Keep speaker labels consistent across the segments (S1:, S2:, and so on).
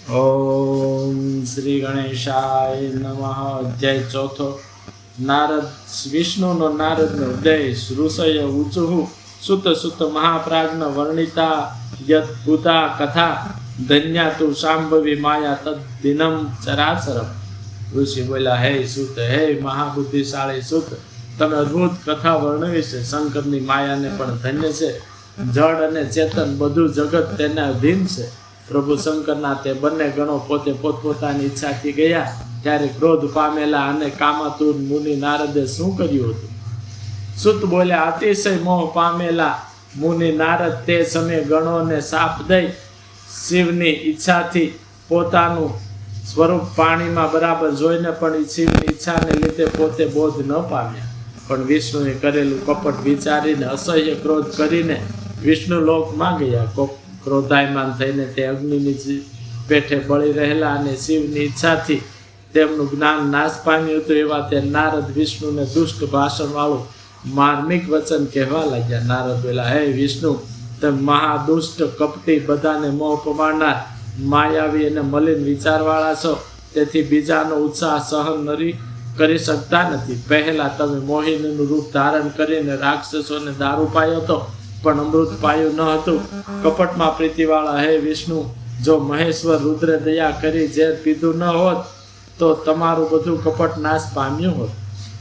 S1: ઓમ શ્રી ગણેશાય નમઃ. અધ્યાય ચોથો. નારદ વિષ્ણુનો નારદનો ઉપદેશ. ઋષય ઊચુઃ સુત સુત મહાપ્રાજ્ઞ વર્ણિતા યદ્ભુતા કથા ધન્યા તુ શાંભવી માયા તદ દિનમ ચરાચરમ. ઋષિ બોલ્યા, હે સુત, હે મહાબુદ્ધિશાળી સુત, તમે અદ્ભુત કથા વર્ણવી છે. શંકરની માયાને પણ ધન્ય છે. જડ અને ચેતન બધું જગત તેને અધીન છે. પ્રભુ શંકરના તે બંને ગણો પોતે પોતપોતાની ઈચ્છાથી ગયા ત્યારે ક્રોધ પામેલા અને કામાતુર મુનિ નારદે શું કર્યું હતું? સુત બોલ્યા, અતિશય મોહ પામેલા મુનિ નારદ તે સમયે ગણોને શાપ દઈ શિવની ઈચ્છાથી પોતાનું સ્વરૂપ પાણીમાં બરાબર જોઈને પણ શિવની ઈચ્છાને લીધે પોતે બોધ ન પામ્યા. પણ વિષ્ણુએ કરેલું કપટ વિચારીને અસહ્ય ક્રોધ કરીને વિષ્ણુ લોકમાં ગયા. ક્રોધાયમાન થઈને તે અગ્નિની પેઠે બળી રહેલા અને શિવની ઈચ્છાથી તેમનું જ્ઞાન નાશ પામ્યું હતું એવા તે નારદ વિષ્ણુને દુષ્ટ ભાષણવાળું માર્મિક વચન કહેવા લાગ્યા. નારદ બોલ્યા, હે વિષ્ણુ, તમે મહાદુષ્ટ કપટી બધાને મોહ પમાડનાર માયાવી અને મલિન વિચારવાળા છો. તેથી બીજાનો ઉત્સાહ સહન કરી શકતા નથી. પહેલા તમે મોહિનીનું રૂપ ધારણ કરીને રાક્ષસોને દારૂ પાયો હતો, પણ અમૃત પાયું ન હતું. કપટમાં પ્રીતિવાળા હે વિષ્ણુ, જો મહેશ્વર રુદ્રે દયા કરી ઝેર પીધું ન હોત તો તમારું બધું કપટ નાશ પામ્યું હોત.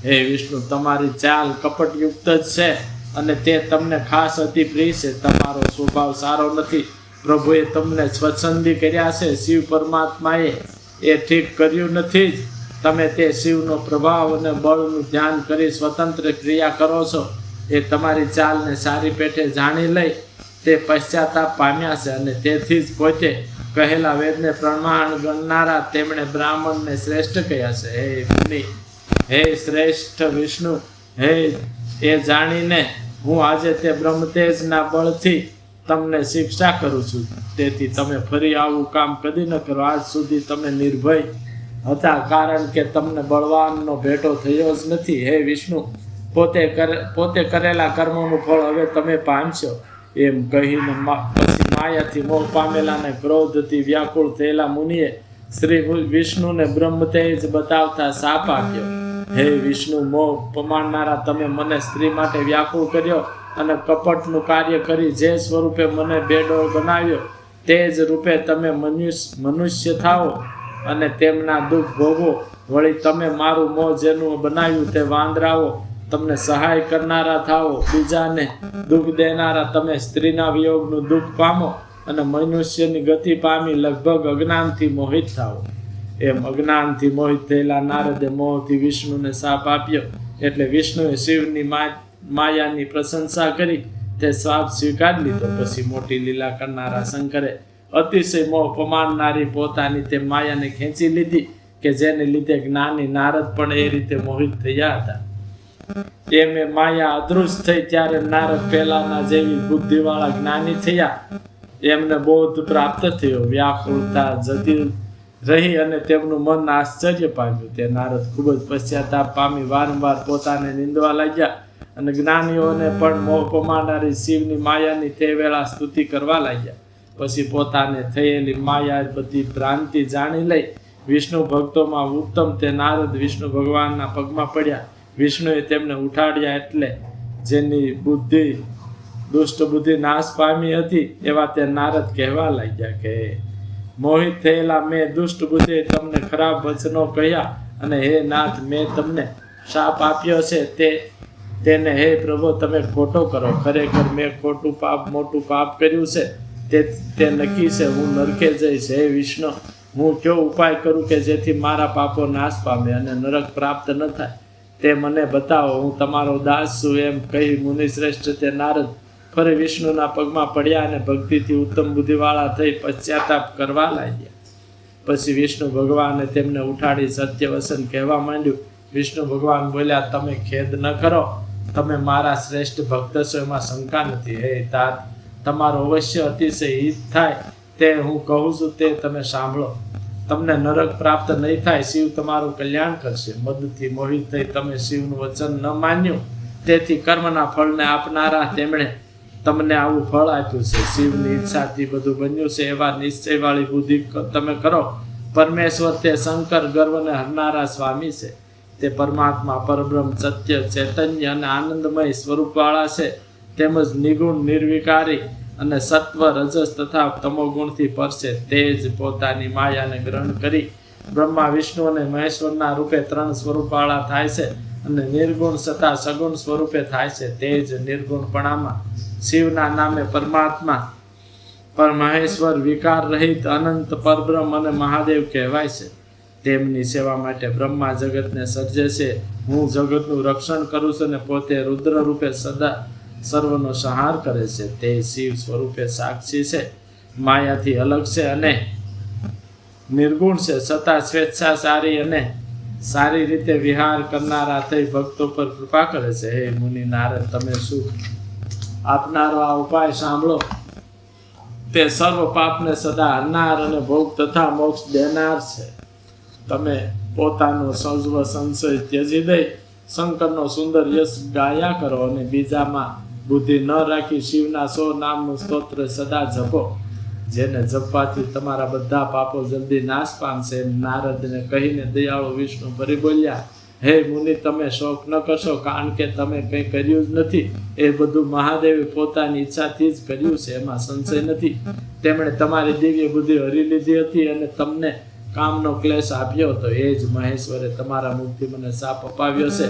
S1: હે વિષ્ણુ, તમારી ચાલ કપટયુક્ત જ છે અને તે તમને ખાસ અતિ પ્રિય છે. તમારો સ્વભાવ સારો નથી. પ્રભુએ તમને સ્વચ્છંદી કર્યા છે. શિવ પરમાત્માએ એ ઠીક કર્યું નથી જ. તમે તે શિવનો પ્રભાવ અને બળનું ધ્યાન કરી સ્વતંત્ર ક્રિયા કરો છો. એ તમારી ચાલને સારી પેઠે જાણી લઈ તે પશ્ચાતાપ પામ્યા છે અને તેથી જ પોતે કહેલા વેદને પ્રમાણ ગણનારા તેમણે બ્રાહ્મણને શ્રેષ્ઠ કહ્યા છે. હે મુનિ, હે શ્રેષ્ઠ વિષ્ણુ, હે એ જાણીને હું આજે તે બ્રહ્મતેજના બળથી તમને શિક્ષા કરું છું. તેથી તમે ફરી આવું કામ કદી ન કરો. આજ સુધી તમે નિર્ભય હતા, કારણ કે તમને બળવાનનો ભેટો થયો જ નથી. હે વિષ્ણુ, પોતે કરેલા કર્મોનું ફળ હવે તમે પામશો. એમ કહીને પછી માયાથી મોહ પામેલાને ક્રોધથી વ્યાકુળ થયેલા મુનિએ શ્રી વિષ્ણુને બ્રહ્મતેજ બતાવતા શાપ આપ્યો. હે વિષ્ણુ, મોહ પમાડનારા, તમે મને સ્ત્રી માટે વ્યાકુળ કર્યો અને કપટનું કાર્ય કરી જે સ્વરૂપે મને બેડોળ બનાવ્યો તે જ રૂપે તમે મનુષ્ય થાઓ અને તેમના દુઃખ ભોગવો. વળી તમે મારું મોં જેનું બનાવ્યું તે વાંદરાઓ તમને સહાય કરનારા થાઓ. બીજાને દુઃખ દેનારા તમે સ્ત્રીના વિયોગનું દુઃખ પામો અને મનુષ્યની ગતિ પામી લગભગ અજ્ઞાનથી મોહિત થાઓ. એમ અજ્ઞાનથી મોહિત થયેલા નારદે મોહથી વિષ્ણુને શાપ આપ્યો. એટલે વિષ્ણુએ શિવની માયાની પ્રશંસા કરી તે શાપ સ્વીકારી લીધો. પછી મોટી લીલા કરનારા શંકરે અતિશય મોહ પમાડનારી પોતાની તે માયાને ખેંચી લીધી કે જેને લીધે જ્ઞાની નારદ પણ એ રીતે મોહિત થયા હતા. એમે માયા અદૃશ્ય થઈ ત્યારે નારદ પહેલાના જેવી બુદ્ધિવાળા જ્ઞાની થયા. એમને બોધ પ્રાપ્ત થયો. વ્યાકુળતા જતી રહી અને તેમનું મન આશ્ચર્ય પામ્યું. તે નારદ ખૂબ જ પશ્ચાતાપ પામી વારંવાર પોતાને નિંદવા લાગ્યા અને જ્ઞાનીઓને પણ મોહ પમાડનારી શિવની માયાની તે વેળા સ્તુતિ કરવા લાગ્યા. પછી પોતાને થયેલી માયા બધી ભ્રાંતિ જાણી લઈ વિષ્ણુ ભક્તોમાં ઉત્તમ તે નારદ વિષ્ણુ ભગવાનના પગમાં પડ્યા. વિષ્ણુએ તેમને ઉઠાડ્યા. એટલે જેની દુષ્ટ બુદ્ધિ નાશ પામી હતી એવા તે નારદ કહેવા લાગ્યા કે મોહિત થયેલા મેં દુષ્ટ બુદ્ધિએ તમને ખરાબ વચનો કહ્યા અને હે નાથ, મેં તમને શાપ આપ્યો છે તેને હે પ્રભુ તમે ખોટો કરો. ખરેખર મેં મોટું પાપ કર્યું છે. તે નક્કી છે. હું નરકે જઈશ. હે વિષ્ણુ, હું કયો ઉપાય કરું કે જેથી મારા પાપો નાશ પામે અને નરક પ્રાપ્ત ન થાય તે મને બતાવો. હું તમારો દાસ છું. એમ કહી મુનિશ્રેષ્ઠ તે નારદ ફરી વિષ્ણુના પગમાં પડ્યા અને ભક્તિથી ઉત્તમ બુદ્ધિવાળા થઈ પશ્ચાતાપ કરવા લાગ્યા. પછી વિષ્ણુ ભગવાને તેમને ઉઠાડી સત્ય વસન કહેવા માંડ્યું. વિષ્ણુ ભગવાન બોલ્યા, તમે ખેદ ન કરો. તમે મારા શ્રેષ્ઠ ભક્ત છો, એમાં શંકા નથી. હે તાત, તમારો અવશ્ય અતિશય હિત થાય તે હું કહું છું તે તમે સાંભળો. તમને નરક પ્રાપ્ત નહીં થાય. શિવ તમારું કલ્યાણ કરશે. મદથી મોહિત થઈ તમે શિવનું વચન ન માન્યું, તેથી કર્મના ફળને આપનારા તેમણે તમને આવું ફળ આપ્યું છે. શિવની ઈચ્છાથી બધું બન્યું છે એવા નિશ્ચયવાળી બુદ્ધિ તમે કરો. પરમેશ્વર તે શંકર ગર્વને હરનારા સ્વામી છે. તે પરમાત્મા પરબ્રહ્મ સત્ય ચૈતન્ય અને આનંદમય સ્વરૂપવાળા છે. તેમજ નિગુણ નિર્વિકારી અને સત્વ રજસ તથા તમોગુણથી પર છે. તે જ પોતાની માયાને ગ્રહણ કરી બ્રહ્મા વિષ્ણુ અને મહેશ્વરના રૂપે 3 સ્વરૂપવાળા થાય છે અને નિર્ગુણ છતાં સગુણ સ્વરૂપે થાય છે. તે જ નિર્ગુણપણામાં શિવના નામે પરમાત્મા પરમહેશ્વર વિકાર રહિત અનંત પરબ્રહ્મ અને મહાદેવ કહેવાય છે. તેમની સેવા માટે બ્રહ્મા જગતને સર્જે છે. હું જગતનું રક્ષણ કરું છું અને પોતે રુદ્ર રૂપે સદા સર્વનો સંહાર કરે છે. તે શિવ સ્વરૂપે સાક્ષી છે, માયાથી અલગ છે અને નિર્ગુણ છે, છતાં સ્વેચ્છાચારી અને સારી રીતે વિહાર કરનારા થઈ ભક્તો પર કૃપા કરે છે. હે મુનિ નારદ, તમે સુખ આપનારો આ ઉપાય સાંભળો. તે સર્વ પાપને સદા હરનાર અને ભોગ તથા મોક્ષ દેનાર છે. તમે પોતાનો સર્વ સંશય ત્યજી દઈ શંકરનો સુંદર યશ ગાયા કરો અને બીજામાં બુદ્ધિ ન રાખી શિવના 100 નામનું સ્તોત્ર સદા જપો. જેને જપવાથી તમારા બધા પાપો જલ્દી નાશ પામશે. એમ નારદને કહીને દયાળુ વિષ્ણુ ફરી બોલ્યા, હે મુનિ, તમે શોક ન કરશો, કારણ કે તમે કંઈ કર્યું જ નથી. એ બધું મહાદેવે પોતાની ઈચ્છાથી જ કર્યું છે, એમાં સંશય નથી. તેમણે તમારી દિવ્ય બુદ્ધિ હરી લીધી હતી અને તમને કામનો ક્લેશ આપ્યો હતો. એ જ મહેશ્વરે તમારા મુખથી મને શાપ અપાવ્યો છે.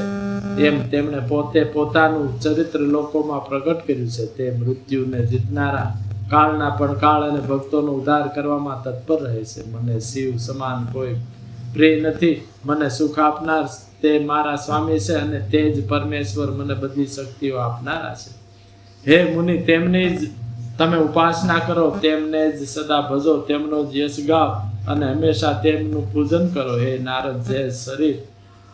S1: એમ તેમણે પોતે પોતાનું ચરિત્ર લોકોમાં પ્રગટ કર્યું છે. તે મૃત્યુને જીતનારા, કાળના પણ કાળ અને ભક્તોનો ઉદ્ધાર કરવામાં તત્પર રહે છે. મને શિવ સમાન કોઈ પ્રિય નથી. મને સુખ આપનાર તે મારા સ્વામી છે અને તે જ પરમેશ્વર મને બધી શક્તિઓ આપનારા છે. હે મુનિ, તેમની જ તમે ઉપાસના કરો, તેમને જ સદા ભજો, તેમનો જ યશ ગાઓ અને હંમેશા તેમનું પૂજન કરો. હે નારદ, જે શરીર,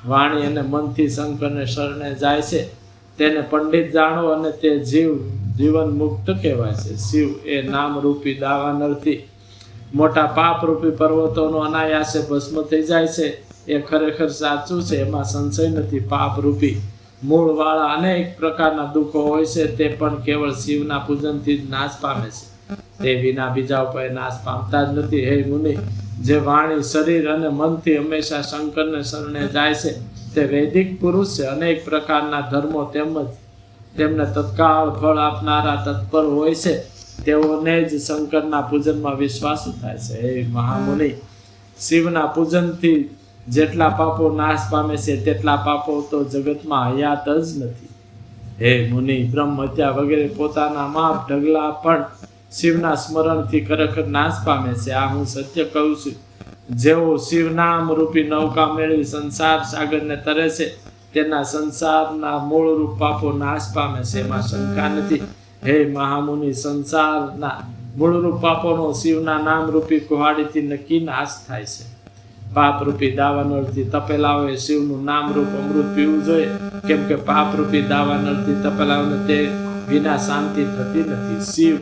S1: વાણી અને મનથી શંકરને શરણે જાય છે તેને પંડિત જાણો અને તે જીવન મુક્ત કહેવાય છે. શિવ એ નામરૂપી દાવાનળથી મોટા પાપરૂપી પર્વતોનો અનાયાસે ભસ્મ થઈ જાય છે. એ ખરેખર સાચું છે, એમાં સંશય નથી. પાપરૂપી મૂળવાળા અનેક પ્રકારના દુઃખો હોય છે, તે પણ કેવળ શિવના પૂજનથી જ નાશ પામે છે. તે વિના બીજા ઉપાય નાશ પામતા જ નથી. હે મુનિ, જે વાણી, શરીર અને મનથી હંમેશા શંકરને શરણે જાય છે તે વૈદિક પુરુષ છે. અનેક પ્રકારના ધર્મો તેમજ તેમને તત્કાળ ફળ આપનારા તત્પર હોય છે. તેઓને જ શંકરના પૂજનમાં વિશ્વાસ થાય છે. હે મહામુનિ, શિવના પૂજનથી જેટલા પાપો નાશ પામે છે તેટલા પાપો તો જગતમાં હયાત જ નથી. હે મુનિ, બ્રહ્મ હત્યા વગેરે પોતાના માપ ઢગલા પણ શિવના સ્મરણથી ખરેખર નાશ પામે છે. આ હું સત્ય કહું છું. જેઓ શિવનામ રૂપી નૌકા મેળવી સંસાર સાગરને તરે છે તેના સંસારના મૂળરૂપ પાપો નાશ પામે છે, એમાં શંકા નથી. હે મહામુનિ, સંસારના મૂળરૂપ પાપોનો શિવના નામરૂપી કુહાડીથી નક્કી નાશ થાય છે. પાપરૂપી દાવાનળથી તપેલાઓએ શિવનું નામરૂપ અમૃત પીવું જોઈએ, કેમ કે પાપરૂપી દાવાનળથી તપેલાઓને તે વિના શાંતિ થતી નથી. શિવ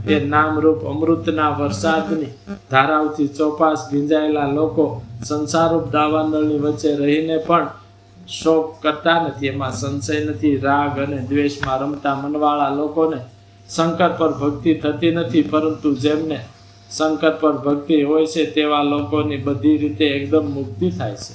S1: એ નામરૂપ અમૃતના વરસાદની ધારાઓથી ચોપાસ ભીંજાયેલા લોકો સંસારરૂપ દાવાનળની વચ્ચે રહીને પણ શોક કરતા નથી, એમાં સંશય નથી. રાગ અને દ્વેષમાં રમતા મનવાળા લોકોને શંકર પર ભક્તિ થતી નથી, પરંતુ જેમને શંકર પર ભક્તિ હોય છે તેવા લોકોની બધી રીતે એકદમ મુક્તિ થાય છે.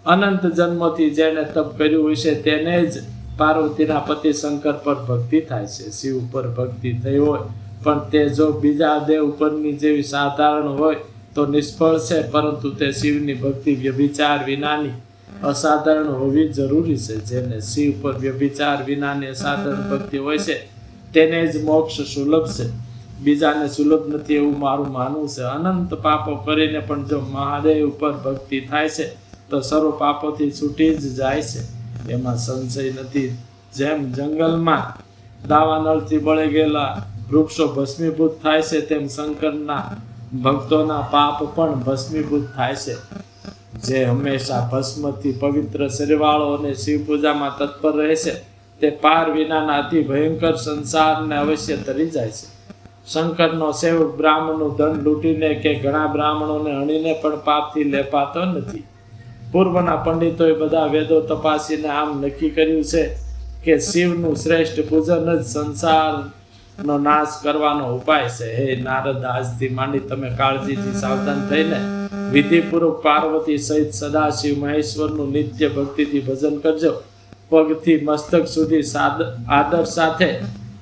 S1: અનંત જન્મોથી જેણે તપ કર્યું હોય છે તેને જ પાર્વતીના પતિ શંકર પર ભક્તિ થાય છે. શિવ પર ભક્તિ થઈ હોય પણ તે જો બીજા દેવ પરની જેવી સાધારણ હોય તો નિષ્ફળ છે, પરંતુ તે શિવની ભક્તિ વ્યભિચાર વિનાની અસાધારણ હોવી જરૂરી છે. જેને શિવ પર વ્યભિચાર વિનાની અસાધારણ ભક્તિ હોય છે તેને જ મોક્ષ સુલભ છે, બીજાને સુલભ નથી એવું મારું માનવું છે. અનંત પાપો કરીને પણ જો મહાદેવ પર ભક્તિ થાય છે તો સર્વ પાપોથી છૂટી જ જાય છે, એમાં સંશય નથી. જેમ જંગલમાં દાવાનળથી બળી ગયેલા વૃક્ષો ભસ્મીભૂત થાય છે તેમ શંકરના ભક્તોના પાપ પણ ભસ્મીભૂત થાય છે. જે હંમેશા ભસ્મથી પવિત્ર શરીરવાળો અને શિવ પૂજામાં તત્પર રહે છે તે પાર વિનાના અતિ ભયંકર સંસારને અવશ્ય તરી જાય છે. શંકરનો સેવક બ્રાહ્મણનું ધન લૂંટીને કે ઘણા બ્રાહ્મણોને હણીને પણ પાપથી લેપાતો નથી. પૂર્વના પંડિતોએ બધા વેદો તપાસીને આમ નક્કી કર્યું છે કે શિવનું શ્રેષ્ઠ પૂજન જ સંસાર નો નાશ કરવાનો ઉપાય છે. હે નારદ, આજથી માંડી તમે કાળજીથી સાવધાન થઈને વિધિપૂર્વક પાર્વતી સહિત સદાશિવ મહેશ્વરનું નિત્ય ભક્તિથી ભજન કરજો. પગથી મસ્તક સુધી આદર સાથે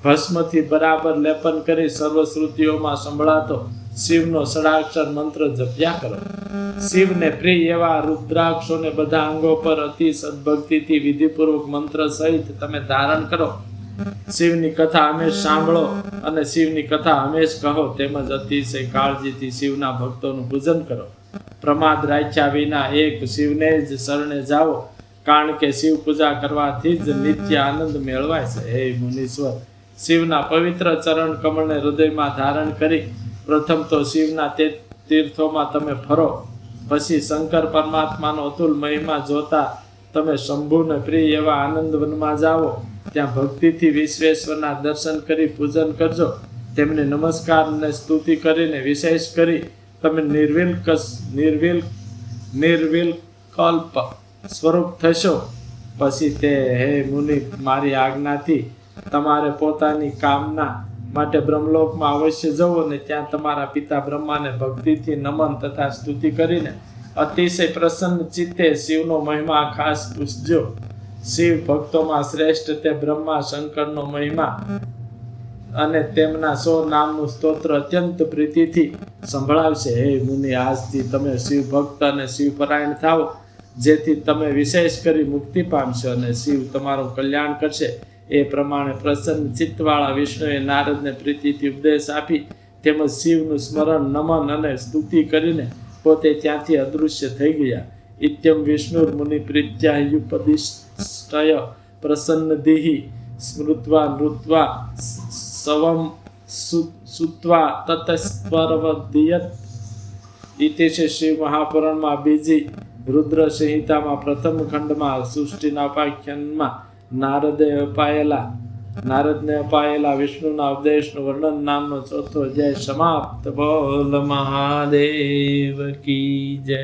S1: ભસ્મથી બરાબર લેપન કરી સર્વશ્રુતિઓમાં સંભળાતો શિવનો ષડાક્ષર મંત્ર જપ્યા કરો. શિવને પ્રિય એવા રુદ્રાક્ષોને બધા અંગો પર અતિ સદભક્તિથી વિધિપૂર્વક મંત્ર સહિત તમે ધારણ કરો. શિવની કથા હંમેશ સાંભળો અને શિવની કથા હંમેશ કહો. તેમજ અતિશય કાળજીથી શિવના ભક્તોનું પૂજન કરો. પ્રમાદ રાખ્યા વિના એક શિવને જ શરણે જાઓ, કારણ કે શિવ પૂજા કરવાથી જ નિત્ય આનંદ મેળવાય છે. હે મુનીશ્વર, શિવના પવિત્ર ચરણ કમળને હૃદયમાં ધારણ કરી પ્રથમ તો શિવના તે તીર્થોમાં તમે ફરો. પછી શંકર પરમાત્માનો અતુલ મહિમા જોતા તમે શંભુને પ્રિય એવા આનંદવનમાં જાઓ. ત્યાં ભક્તિથી વિશ્વેશ્વરના દર્શન કરી પૂજન કરજો. તેમને નમસ્કાર અને સ્તુતિ કરીને વિશેષ કરી તમે નિર્વિકલ્પ સ્વરૂપ થશો. પછી તે, હે મુનિ, મારી આજ્ઞાથી તમારે પોતાની કામના માટે બ્રહ્મલોકમાં અવશ્ય જવું અને ત્યાં તમારા પિતા બ્રહ્માને ભક્તિથી નમન તથા સ્તુતિ કરીને અતિશય પ્રસન્ન ચિત્તે શિવનો મહિમા ખાસ પૂછજો. શિવ ભક્તોમાં શ્રેષ્ઠ તે બ્રહ્મા શંકરનો મહિમા અને તેમના 100 નામનું સ્તોત્ર અત્યંત પ્રીતિથી સંભળાવશે. હે મુનિ, આજથી તમે શિવ ભક્ત અને શિવપરાયણ થાઓ, જેથી તમે વિશેષ કરી મુક્તિ પામશો અને શિવ તમારું કલ્યાણ કરશે. એ પ્રમાણે પ્રસન્ન ચિત્તવાળા વિષ્ણુએ નારદને પ્રીતિથી ઉપદેશ આપી તેમજ શિવનું સ્મરણ, નમન અને સ્તુતિ કરીને પોતે ત્યાંથી અદૃશ્ય થઈ ગયા. ઇત્યમ વિષ્ણુ મુનિ પ્રીત્યાયુપદિષ્ટય પ્રસન્નદિહિ સ્મૃત્વા નૃત્વા સવમ સુત્વા તતસ્પર્વદિયત. ઇતિ છે શિવ મહાપુરાણમાં બીજી રુદ્ર સંહિતામાં પ્રથમ ખંડમાં સૃષ્ટિના ઉપાખ્યાનમાં નારદને અપાયેલા વિષ્ણુના ઉપદેશનું વર્ણન નામનો ચોથો અધ્યાય સમાપ્ત. બોલ મહાદેવ કી જય.